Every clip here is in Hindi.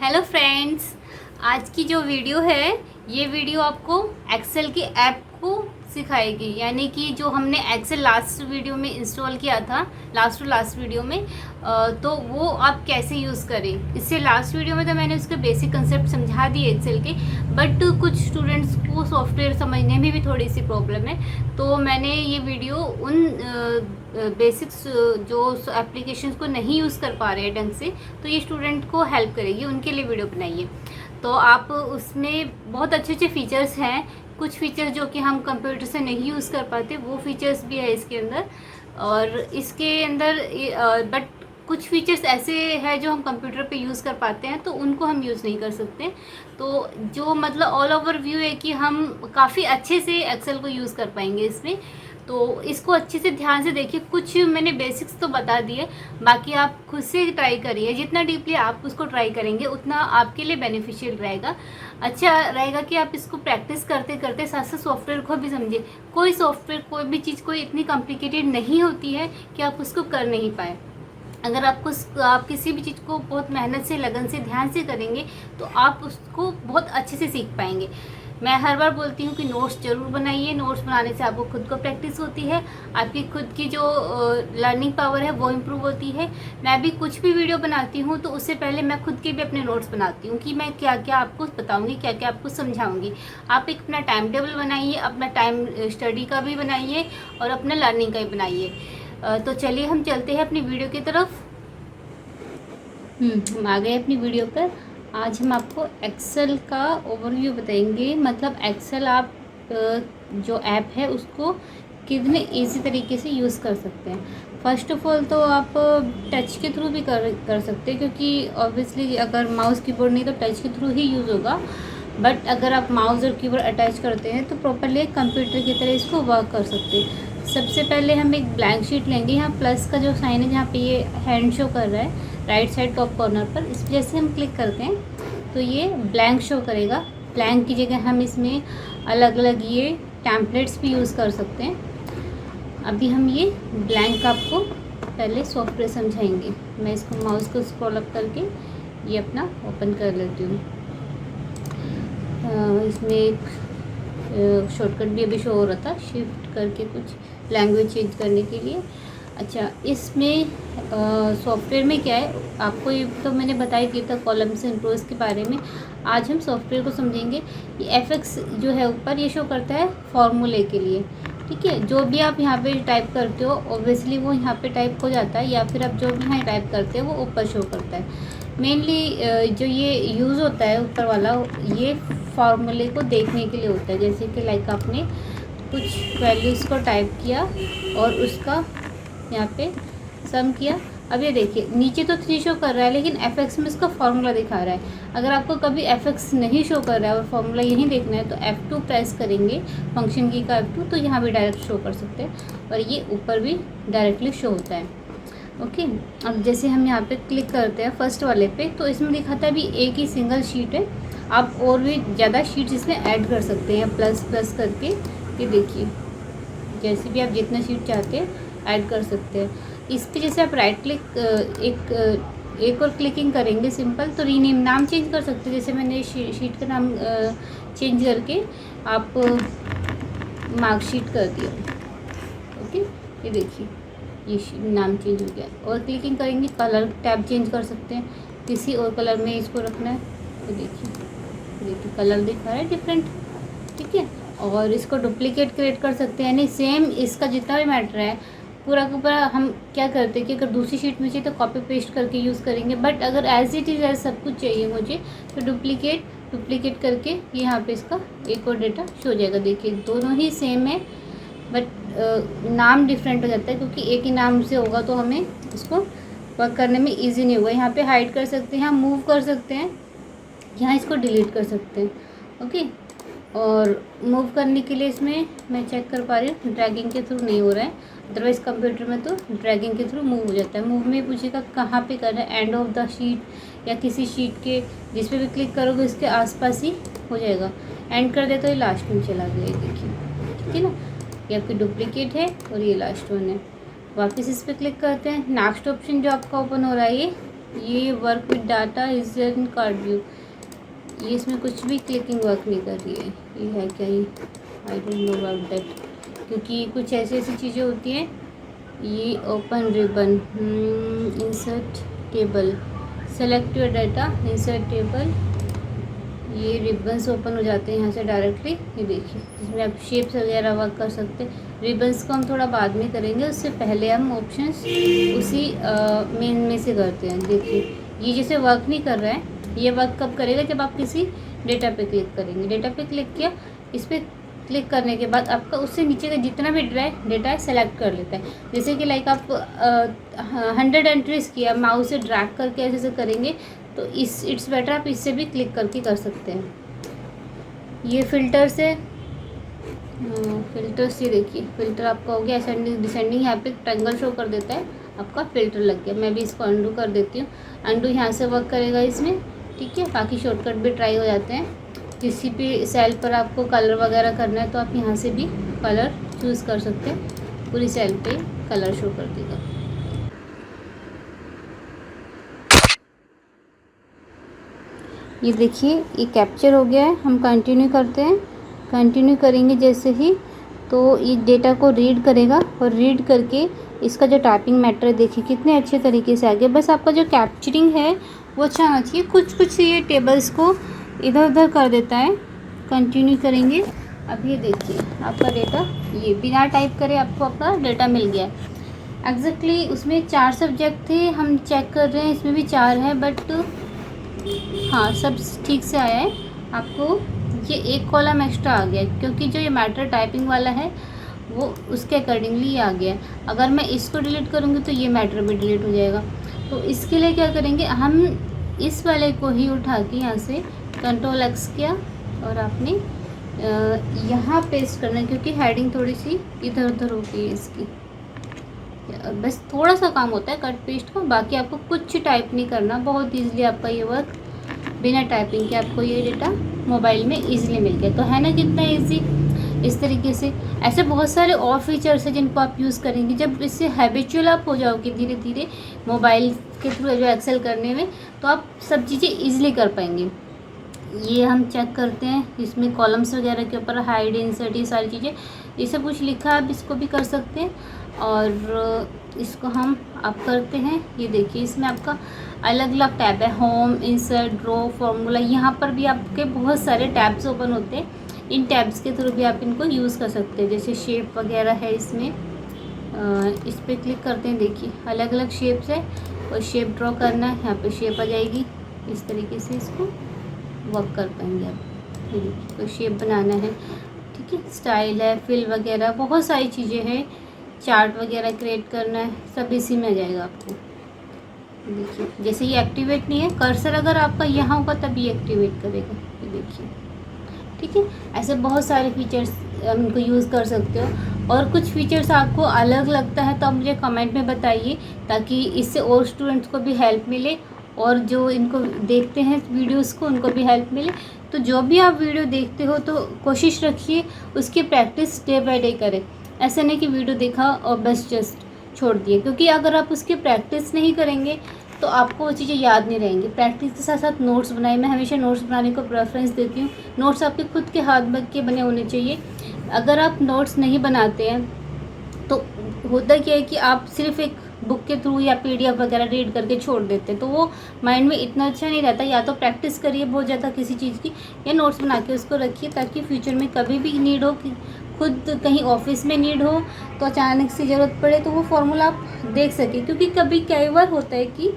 हेलो फ्रेंड्स, आज की जो वीडियो है ये वीडियो आपको एक्सेल की ऐप को सिखाएगी। यानी कि जो हमने एक्सेल लास्ट वीडियो में इंस्टॉल किया था, लास्ट वीडियो में, तो वो आप कैसे यूज़ करें। इससे लास्ट वीडियो में तो मैंने उसके बेसिक कंसेप्ट समझा दिए एक्सेल के, बट कुछ स्टूडेंट्स को सॉफ्टवेयर समझने में भी थोड़ी सी प्रॉब्लम है, तो मैंने ये वीडियो उन बेसिक्स जो एप्लीकेशंस को नहीं यूज़ कर पा रहे हैं ढंग से, तो ये स्टूडेंट को हेल्प करेगी, उनके लिए वीडियो बनाई है। तो आप उसमें बहुत अच्छे अच्छे फीचर्स हैं, कुछ फीचर्स जो कि हम कंप्यूटर से नहीं यूज़ कर पाते वो फीचर्स भी है इसके अंदर। और इसके अंदर बट कुछ फीचर्स ऐसे हैं जो हम कंप्यूटर पे यूज़ कर पाते हैं, तो उनको हम यूज़ नहीं कर सकते। तो जो मतलब ऑल ओवर व्यू है कि हम काफ़ी अच्छे से एक्सेल को यूज़ कर पाएंगे इसमें। तो इसको अच्छे से ध्यान से देखिए। कुछ मैंने बेसिक्स तो बता दिए, बाकी आप खुद से ट्राई करिए। जितना डीपली आप उसको ट्राई करेंगे उतना आपके लिए बेनिफिशियल रहेगा। अच्छा रहेगा कि आप इसको प्रैक्टिस करते करते साथ साथ सॉफ्टवेयर को भी समझिए। कोई सॉफ्टवेयर, कोई भी चीज़ कोई इतनी कॉम्प्लिकेटेड नहीं होती है कि आप उसको कर नहीं पाए। अगर आप किसी भी चीज़ को बहुत मेहनत से, लगन से, ध्यान से करेंगे तो आप उसको बहुत अच्छे से सीख पाएंगे। मैं हर बार बोलती हूँ कि नोट्स ज़रूर बनाइए। नोट्स बनाने से आपको खुद को प्रैक्टिस होती है, आपकी खुद की जो लर्निंग पावर है वो इम्प्रूव होती है। मैं भी कुछ भी वीडियो बनाती हूँ तो उससे पहले मैं खुद के भी अपने नोट्स बनाती हूँ कि मैं क्या क्या आपको बताऊँगी, क्या क्या आपको समझाऊँगी। आप एक अपना टाइम टेबल बनाइए, अपना टाइम स्टडी का भी बनाइए और अपना लर्निंग का भी बनाइए। तो चलिए हम चलते हैं अपनी वीडियो की तरफ। हम आ गए अपनी वीडियो पर। आज हम आपको एक्सेल का ओवरव्यू बताएंगे। मतलब एक्सेल आप जो ऐप है उसको कितने इजी तरीके से यूज़ कर सकते हैं। फर्स्ट ऑफ ऑल तो आप टच के थ्रू भी कर सकते हैं, क्योंकि ऑब्वियसली अगर माउस कीबोर्ड नहीं तो टच के थ्रू ही यूज़ होगा। बट अगर आप माउस और कीबोर्ड अटैच करते हैं तो प्रॉपरली कंप्यूटर की तरह इसको वर्क कर सकते हैं। सबसे पहले हम एक ब्लैंक शीट लेंगे। यहाँ प्लस का जो साइन है, जहाँ पे ये हैंड शो कर रहा है राइट साइड टॉप कॉर्नर पर, इस जैसे हम क्लिक करते हैं तो ये ब्लैंक शो करेगा। ब्लैंक की जगह हम इसमें अलग अलग ये टेम्पलेट्स भी यूज़ कर सकते हैं। अभी हम ये ब्लैंक आपको पहले सॉफ्टवेयर समझाएंगे। मैं इसको माउस को स्क्रॉल अप करके ये अपना ओपन कर लेती हूँ। इसमें एक शॉर्टकट भी अभी शो हो रहा था, शिफ्ट करके कुछ लैंग्वेज चेंज करने के लिए। अच्छा, इसमें सॉफ्टवेयर में क्या है आपको ये तो मैंने बता ही दिया था कॉलम्स एंड रोज के बारे में। आज हम सॉफ्टवेयर को समझेंगे। ये FX जो है ऊपर ये शो करता है फॉर्मूले के लिए, ठीक है। जो भी आप यहाँ पे टाइप करते हो ऑब्वियसली वो यहाँ पे टाइप हो जाता है, या फिर आप जो भी यहाँ टाइप करते हो वो ऊपर शो करता है। मेनली जो ये यूज़ होता है ऊपर वाला, ये फार्मूले को देखने के लिए होता है। जैसे कि लाइक आपने कुछ वैल्यूज़ को टाइप किया और उसका यहाँ पे सम किया। अब ये देखिए नीचे तो 3 शो कर रहा है, लेकिन FX में इसका फार्मूला दिखा रहा है। अगर आपको कभी FX नहीं शो कर रहा है और फार्मूला यहीं देखना है तो F2 प्रेस करेंगे, फंक्शन की का F2, तो यहाँ भी डायरेक्ट शो कर सकते हैं और ये ऊपर भी डायरेक्टली शो होता है। ओके, अब जैसे हम यहाँ पे क्लिक करते हैं फर्स्ट वाले पे, तो इसमें दिखाता है अभी एक ही सिंगल शीट है। आप और भी ज़्यादा शीट्स इसमें ऐड कर सकते हैं प्लस प्लस करके। ये देखिए जैसे भी आप जितना शीट चाहते हैं ऐड कर सकते हैं। इस पे जैसे आप राइट क्लिक एक और क्लिकिंग करेंगे सिंपल, तो रीनेम नाम चेंज कर सकते हैं। जैसे मैंने शीट का नाम चेंज करके आप मार्कशीट कर दिया। ओके, ये देखिए ये नाम चेंज हो गया। और क्लिकिंग करेंगे, कलर टैब चेंज कर सकते हैं, किसी और कलर में इसको रखना है। तो देखिए कलर दिखा रहा है डिफरेंट, ठीक है। और इसको डुप्लीकेट क्रिएट कर सकते हैं, यानी सेम इसका जितना भी मैटर है पूरा का पूरा हम क्या करते हैं कि अगर दूसरी शीट में चाहिए तो कॉपी पेस्ट करके यूज़ करेंगे। बट अगर एज इट इज़ सब कुछ चाहिए मुझे तो डुप्लीकेट करके यहाँ पे इसका एक और डेटा शो हो जाएगा। देखिए दोनों ही सेम है, बट नाम डिफरेंट हो जाता है, क्योंकि एक ही नाम से होगा तो हमें इसको वर्क करने में ईजी नहीं होगा। यहाँ पे हाइड कर सकते हैं, मूव कर सकते हैं, यहाँ इसको डिलीट कर सकते हैं। ओके, और मूव करने के लिए इसमें मैं चेक कर पा रही हूँ ड्रैगिंग के थ्रू नहीं हो रहा है, अदरवाइज़ कंप्यूटर में तो ड्रैगिंग के थ्रू मूव हो जाता है। मूव में पूछेगा कहाँ पे करना है, एंड ऑफ द शीट या किसी शीट के जिस पे भी क्लिक करोगे उसके आसपास ही हो जाएगा। एंड कर दे तो ये लास्ट में चला गया, देखिए, ठीक है ना। ये आपकी डुप्लीकेट है और ये लास्ट वन है। वापस इस पर क्लिक करते हैं, नेक्स्ट ऑप्शन जो आपका ओपन हो रहा है ये ये work with data is an card view, ये इसमें कुछ भी क्लिकिंग वर्क नहीं कर रही है। ये है क्या ये, I don't know about that, क्योंकि कुछ ऐसी ऐसी चीज़ें होती हैं। ये open ribbon, insert table, select your data, insert table, ये रिबन्स ओपन हो जाते हैं यहाँ से डायरेक्टली। ये देखिए इसमें आप शेप्स वगैरह वर्क कर सकते हैं। रिबन्स को हम थोड़ा बाद में करेंगे, उससे पहले हम ऑप्शंस उसी मेन में से करते हैं। देखिए ये जैसे वर्क नहीं कर रहा है, ये वर्क कब करेगा, जब आप किसी डेटा पे क्लिक करेंगे। डेटा पे क्लिक किया, इस पर क्लिक करने के बाद आपका उससे नीचे का जितना भी डेटा है सेलेक्ट कर लेता है। जैसे कि लाइक आप 100 एंट्रीज़ किया, माउस से ड्रैग करके ऐसे से करेंगे तो इट्स बेटर आप इससे भी क्लिक करके कर सकते हैं। ये फ़िल्टर्स है, फ़िल्टर्स ये देखिए, फ़िल्टर आपका हो गया असेंडिंग डिसेंडिंग, यहाँ पे ट्रायंगल शो कर देता है, आपका फ़िल्टर लग गया। मैं भी इसको अंडू कर देती हूँ, अंडू यहाँ से वर्क करेगा इसमें, ठीक है। बाकी शॉर्टकट भी ट्राई हो जाते हैं। किसी भी सेल पर आपको कलर वगैरह करना है तो आप यहाँ से भी कलर चूज़ कर सकते हैं, पूरी सेल पे कलर शो कर देगा। ये देखिए ये कैप्चर हो गया है, हम कंटिन्यू करते हैं। कंटिन्यू करेंगे जैसे ही तो ये डेटा को रीड करेगा, और रीड करके इसका जो टाइपिंग मैटर देखिए कितने अच्छे तरीके से आ गया। बस आपका जो कैप्चरिंग है वो अच्छा होना चाहिए। कुछ ये टेबल्स को इधर उधर कर देता है। कंटिन्यू करेंगे, अब ये देखिए आपका डेटा ये बिना टाइप करे आपको आपका डेटा मिल गया। एग्जैक्टली उसमें 4 सब्जेक्ट थे, हम चेक कर रहे हैं इसमें भी 4 हैं, बट हाँ सब ठीक से आया है। आपको ये एक कॉलम एक्स्ट्रा आ गया क्योंकि जो ये मैटर टाइपिंग वाला है वो उसके अकॉर्डिंगली आ गया। अगर मैं इसको डिलीट करूँगी तो ये मैटर भी डिलीट हो जाएगा। तो इसके लिए क्या करेंगे, हम इस वाले को ही उठा के यहाँ से कंट्रोल एक्स किया और आपने यहाँ पेस्ट करना है, क्योंकि हेडिंग थोड़ी सी इधर उधर होती है इसकी। बस थोड़ा सा काम होता है कट पेस्ट का, बाकी आपको कुछ टाइप नहीं करना। बहुत ईजिली आपका ये वर्क बिना टाइपिंग के आपको ये डेटा मोबाइल में ईजिली मिल गया। तो है ना कितना ईजी। इस तरीके से ऐसे बहुत सारे और फीचर्स हैं जिनको आप यूज़ करेंगे। जब इससे हैबिचुअल आप हो जाओगे धीरे धीरे मोबाइल के थ्रू जो एक्सेल करने में, तो आप सब चीज़ें ईजिली कर पाएंगे। ये हम चेक करते हैं, इसमें कॉलम्स वगैरह के ऊपर हाइड इंसर्ट ये सारी चीज़ें, ये सब कुछ लिखा है, आप इसको भी कर सकते हैं। और इसको हम आप करते हैं, ये देखिए इसमें आपका अलग अलग टैब है, होम, इंसर्ट, ड्रॉ, फार्मूला। यहाँ पर भी आपके बहुत सारे टैब्स ओपन होते हैं। इन टैब्स के थ्रू भी आप इनको यूज़ कर सकते हैं। जैसे शेप वगैरह है इसमें, इस पर क्लिक करते हैं, देखिए अलग अलग शेप्स है और शेप ड्रॉ करना है, यहाँ पे शेप आ जाएगी। इस तरीके से इसको वर्क कर पाएंगे आप। ये देखिए तो शेप बनाना है, ठीक है। स्टाइल है, फिल वगैरह बहुत सारी चीज़ें हैं, चार्ट वगैरह क्रिएट करना है, सब इसी में आ जाएगा आपको। देखिए जैसे ये एक्टिवेट नहीं है, कर्सर अगर आपका यहाँ होगा तभी एक्टिवेट करेगा। ये देखिए, ठीक है। ऐसे बहुत सारे फीचर्स हम इनको यूज़ कर सकते हो। और कुछ फीचर्स आपको अलग लगता है तो आप मुझे कमेंट में बताइए, ताकि इससे और स्टूडेंट्स को भी हेल्प मिले और जो इनको देखते हैं वीडियोस को उनको भी हेल्प मिले। तो जो भी आप वीडियो देखते हो तो कोशिश रखिए उसकी प्रैक्टिस डे बाय डे करें। ऐसा नहीं कि वीडियो देखा और बस जस्ट छोड़ दिए, क्योंकि अगर आप उसकी प्रैक्टिस नहीं करेंगे तो आपको वो चीज़ें याद नहीं रहेंगी। प्रैक्टिस के साथ साथ नोट्स बनाए, मैं हमेशा नोट्स बनाने को प्रेफरेंस देती हूँ। नोट्स आपके खुद के हाथ के बने होने चाहिए। अगर आप नोट्स नहीं बनाते हैं तो होता क्या है कि आप सिर्फ एक बुक के थ्रू या PDF वगैरह रीड करके छोड़ देते हैं, तो वो माइंड में इतना अच्छा नहीं रहता। या तो प्रैक्टिस करिए बहुत ज़्यादा किसी चीज़ की, या नोट्स बना के उसको रखिए, ताकि फ्यूचर में कभी भी नीड हो, कि खुद कहीं ऑफिस में नीड हो तो अचानक से ज़रूरत पड़े तो वो फार्मूला आप देख सकें। क्योंकि कभी कई बार होता है कि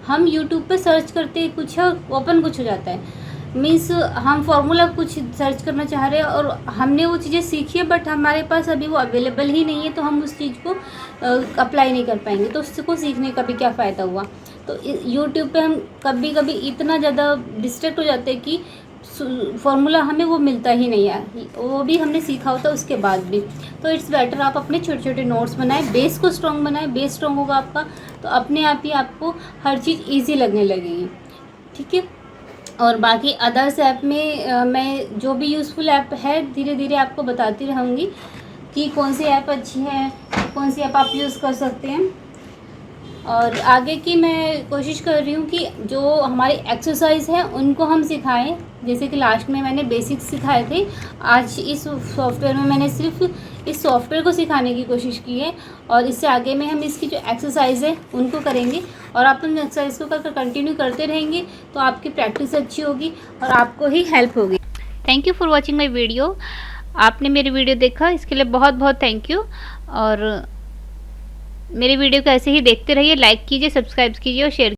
हम यूट्यूब पर सर्च करते कुछ है, ओपन कुछ हो जाता है। मीन्स हम फार्मूला कुछ सर्च करना चाह रहे हैं और हमने वो चीज़ें सीखी है, बट हमारे पास अभी वो अवेलेबल ही नहीं है, तो हम उस चीज़ को अप्लाई नहीं कर पाएंगे। तो उसको सीखने का भी क्या फ़ायदा हुआ। तो यूट्यूब पे हम कभी कभी इतना ज़्यादा डिस्ट्रैक्ट हो जाते हैं कि फार्मूला हमें वो मिलता ही नहीं है, वो भी हमने सीखा होता है उसके बाद भी। तो इट्स बेटर आप अपने छोटे छोटे नोट्स बनाएं, बेस को स्ट्रॉन्ग बनाएं। बेस स्ट्रॉन्ग होगा आपका तो अपने आप ही आपको हर चीज़ ईजी लगने लगेगी, ठीक है। और बाकी अदर्स ऐप में मैं जो भी यूज़फुल ऐप है धीरे धीरे आपको बताती रहूँगी कि कौन सी ऐप अच्छी है, कौन सी ऐप आप यूज़ कर सकते हैं। और आगे की मैं कोशिश कर रही हूँ कि जो हमारी एक्सरसाइज है उनको हम सिखाएं। जैसे कि लास्ट में मैंने बेसिक्स सिखाए थे, आज इस सॉफ्टवेयर में मैंने सिर्फ इस सॉफ्टवेयर को सिखाने की कोशिश की है। और इससे आगे में हम इसकी जो एक्सरसाइज है उनको करेंगे, और आप उन एक्सरसाइज को कर कंटिन्यू करते रहेंगे तो आपकी प्रैक्टिस अच्छी होगी और आपको ही हेल्प होगी। Thank you for watching my video. आपने मेरी वीडियो देखा, इसके लिए बहुत बहुत थैंक यू। और मेरे वीडियो को ऐसे ही देखते रहिए, लाइक कीजिए, सब्सक्राइब कीजिए और शेयर